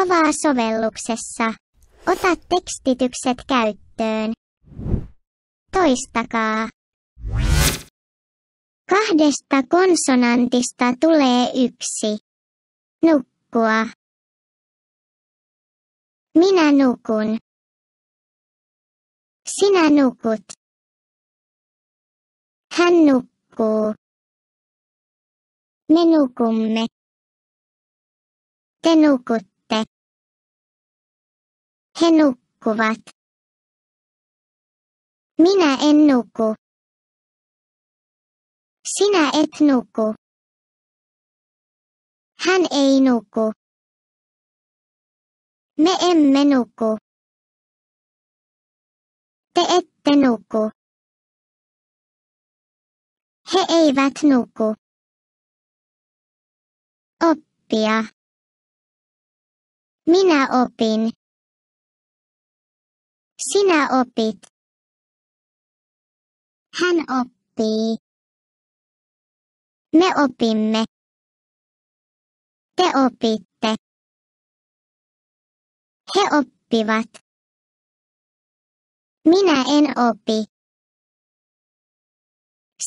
Avaa sovelluksessa. Ota tekstitykset käyttöön. Toistakaa. 2 konsonantista tulee 1. Nukkua. Minä nukun. Sinä nukut. Hän nukkuu. Me nukumme. Te nukutte. He nukkuvat. Minä en nuku. Sinä et nuku. Hän ei nuku. Me emme nuku. Te ette nuku. He eivät nuku. Oppia. Minä opin. Sinä opit. Hän oppii. Me opimme. Te opitte. He oppivat. Minä en opi.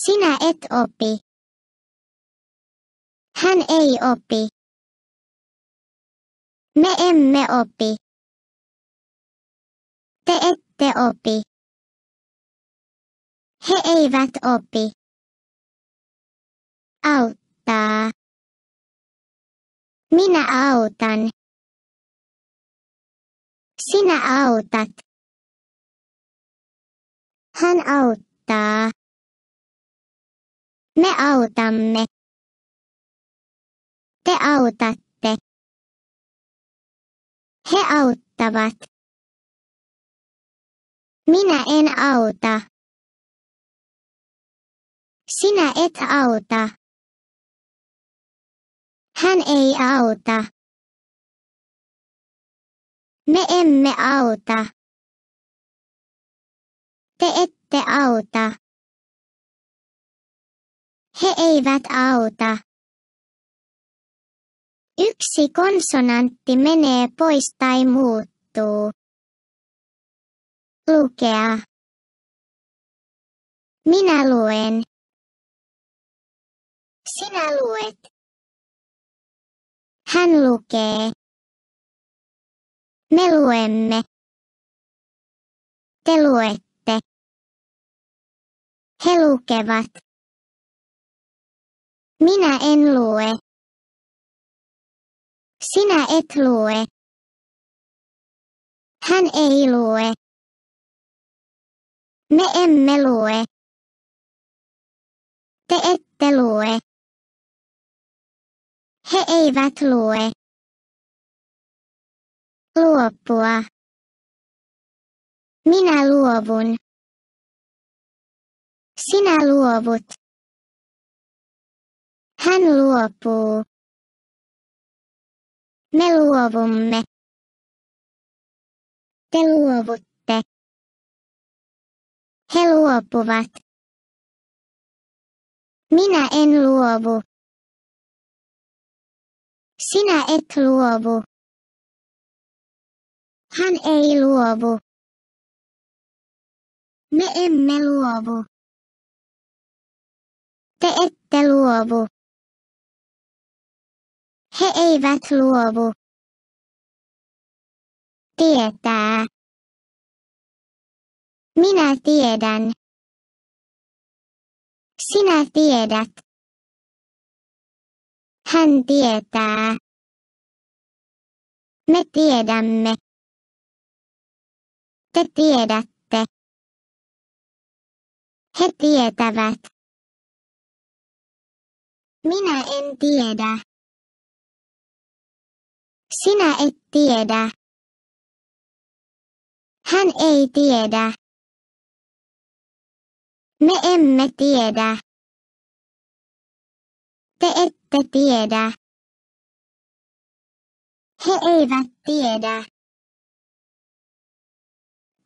Sinä et opi. Hän ei opi. Me emme opi. Te ette opi. He eivät opi. Auttaa. Minä autan. Sinä autat. Hän auttaa. Me autamme. Te autatte. He auttavat. Minä en auta. Sinä et auta. Hän ei auta. Me emme auta. Te ette auta. He eivät auta. 1 konsonantti menee pois tai muuttuu. Lukea. Minä luen. Sinä luet. Hän lukee. Me luemme. Te luette. He lukevat. Minä en lue. Sinä et lue. Hän ei lue. Me emme lue. Te ette lue. He eivät lue. Luopua. Minä luovun. Sinä luovut. Hän luopuu. Me luovumme. Te luovutte. He luopuvat. Minä en luovu. Sinä et luovu. Hän ei luovu. Me emme luovu. Te ette luovu. He eivät luovu. Tietää. Minä tiedän. Sinä tiedät. Hän tietää. Me tiedämme. Te tiedätte. He tietävät. Minä en tiedä. Sinä et tiedä. Hän ei tiedä. Me emme tiedä. Te ette tiedä. He eivät tiedä.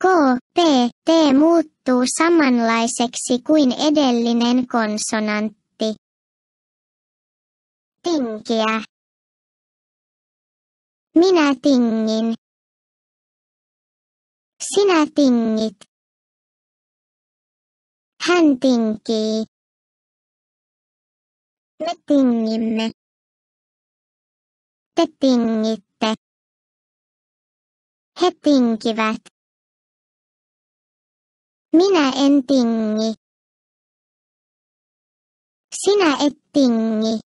K, P, T muuttuu samanlaiseksi kuin edellinen konsonantti. Tinkiä. Minä tingin. Sinä tingit. Hän tinkii. Me tingimme. Te tingitte. He tinkivät. Minä en tingi. Sinä et tingi.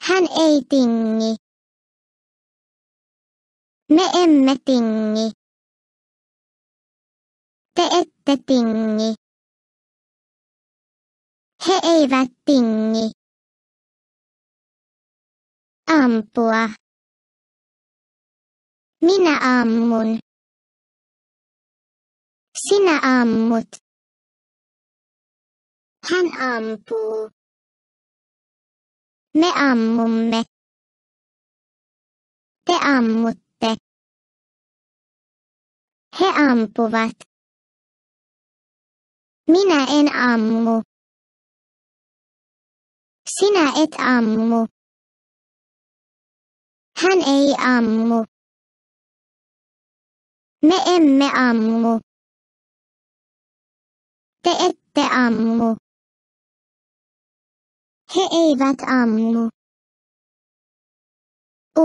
Hän ei tingi. Me emme tingi. Te ette tingi. He eivät tingi. Ampua. Minä ammun. Sinä ammut. Hän ampuu. Me ammumme. Te ammutte. He ampuvat. Minä en ammu. Sinä et ammu. Hän ei ammu. Me emme ammu. Te ette ammu. He eivät ammu.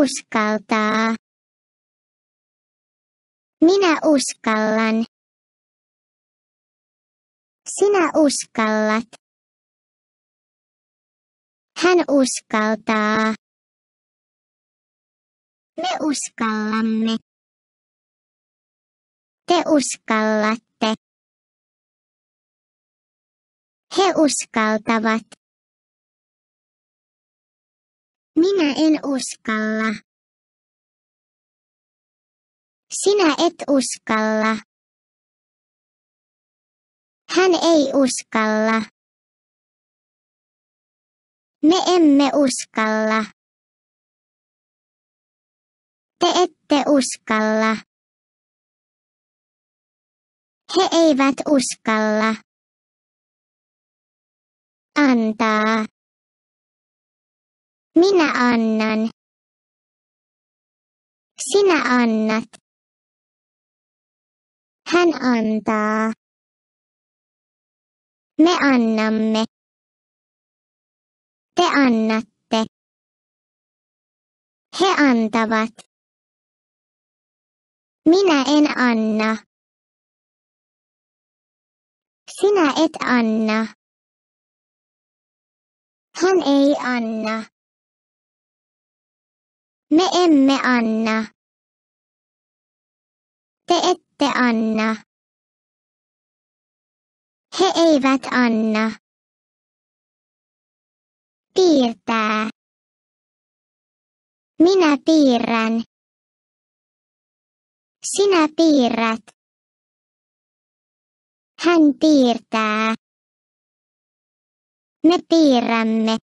Uskaltaa. Minä uskallan. Sinä uskallat. Hän uskaltaa. Me uskallamme. Te uskallatte. He uskaltavat. Minä en uskalla. Sinä et uskalla. Hän ei uskalla. Me emme uskalla. Te ette uskalla. He eivät uskalla. Antaa. Minä annan. Sinä annat. Hän antaa. Me annamme. Te annatte. He antavat. Minä en anna. Sinä et anna. Hän ei anna. Me emme anna. Te ette anna. He eivät anna. Piirtää. Minä piirrän. Sinä piirrät. Hän piirtää. Me piirrämme.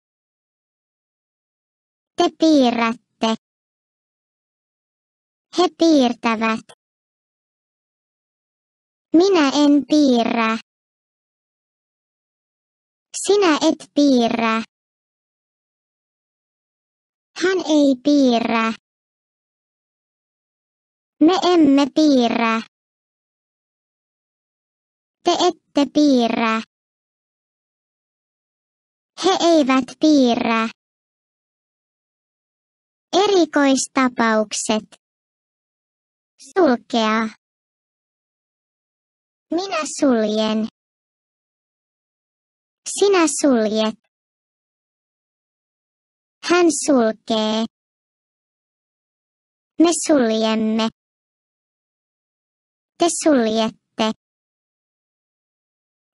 Te piirrätte. He piirtävät. Minä en piirrä. Sinä et piirrä. Hän ei piirrä. Me emme piirrä. Te ette piirrä. He eivät piirrä. Erikoistapaukset. Sulkea. Minä suljen. Sinä suljet. Hän sulkee. Me suljemme. Te suljette.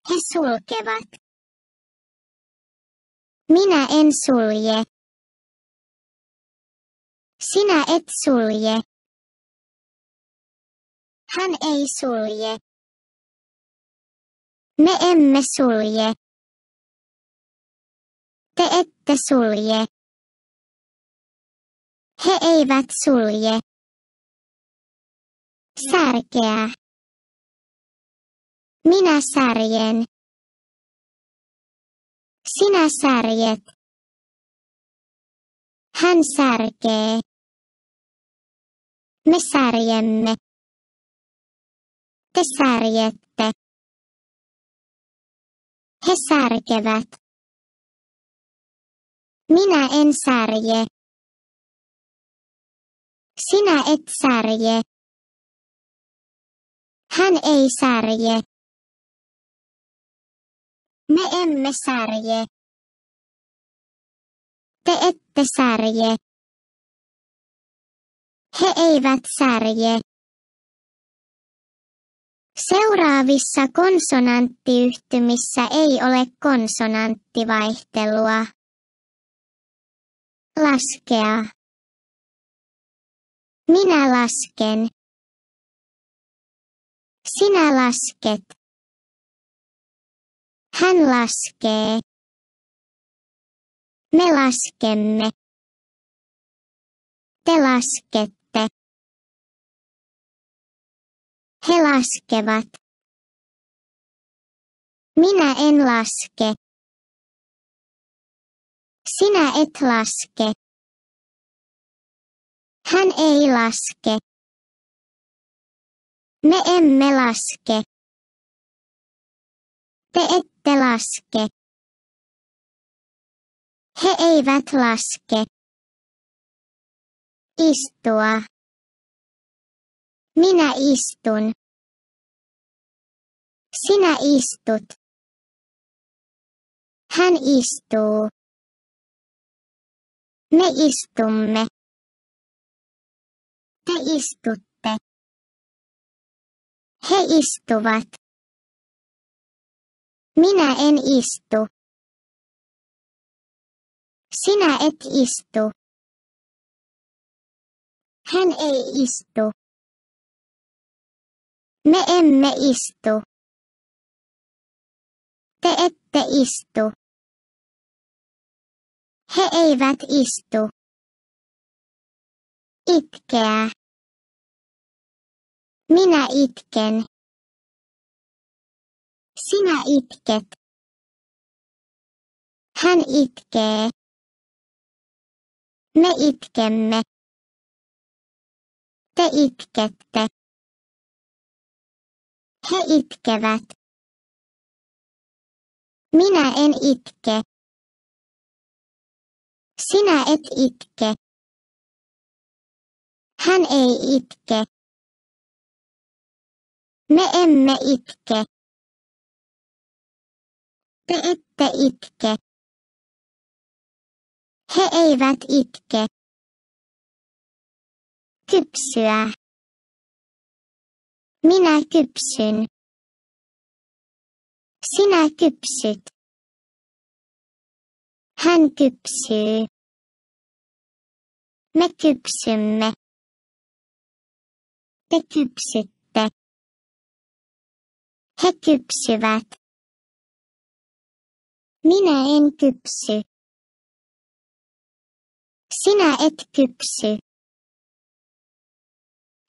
He sulkevat. Minä en sulje. Sinä et sulje. Hän ei sulje. Me emme sulje. Te ette sulje. He eivät sulje. Särkeä. Minä särjen. Sinä särjet. Hän särkee. Me särjemme. Te särjette. He särkevät. Minä en särje. Sinä et särje. Hän ei särje. Me emme särje. Te ette särje. He eivät särje. Seuraavissa konsonanttiyhtymissä ei ole konsonanttivaihtelua. Laskea. Minä lasken. Sinä lasket. Hän laskee. Me laskemme. Te laskette. He laskevat. Minä en laske. Sinä et laske. Hän ei laske. Me emme laske. Te ette laske. He eivät laske. Istua. Minä istun. Sinä istut. Hän istuu. Me istumme. Te istutte. He istuvat. Minä en istu. Sinä et istu. Hän ei istu. Me emme istu. Te ette istu. He eivät istu. Itkeä. Minä itken. Sinä itket. Hän itkee. Me itkemme. Te itkette. He itkevät. Minä en itke. Sinä et itke. Hän ei itke. Me emme itke. Te ette itke. He eivät itke. Kypsyä. Minä kypsyn. Sinä kypsyt. Hän kypsyy. Me kypsymme. Te kypsytte. He kypsyvät. Minä en kypsy. Sinä et kypsy.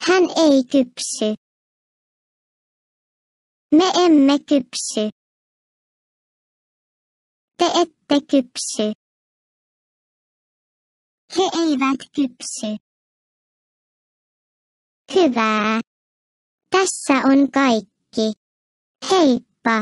Hän ei kypsy. Me emme kypsy. Te ette kypsy. He eivät kypsy. Hyvää. Tässä on kaikki. Heippa.